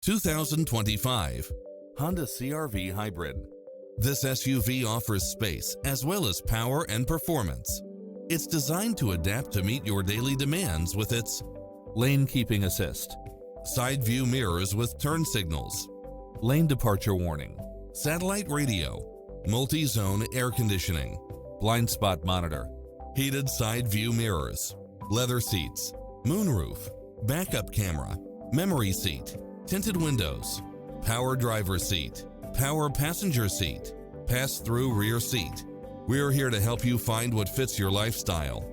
2025 Honda CR-V Hybrid. This SUV offers space as well as power and performance. It's designed to adapt to meet your daily demands with its lane keeping assist, side view mirrors with turn signals, lane departure warning, satellite radio, multi-zone air conditioning, blind spot monitor, heated side view mirrors, leather seats, moonroof, backup camera, memory seat, tinted windows, power driver seat, power passenger seat, pass-through rear seat. We're here to help you find what fits your lifestyle.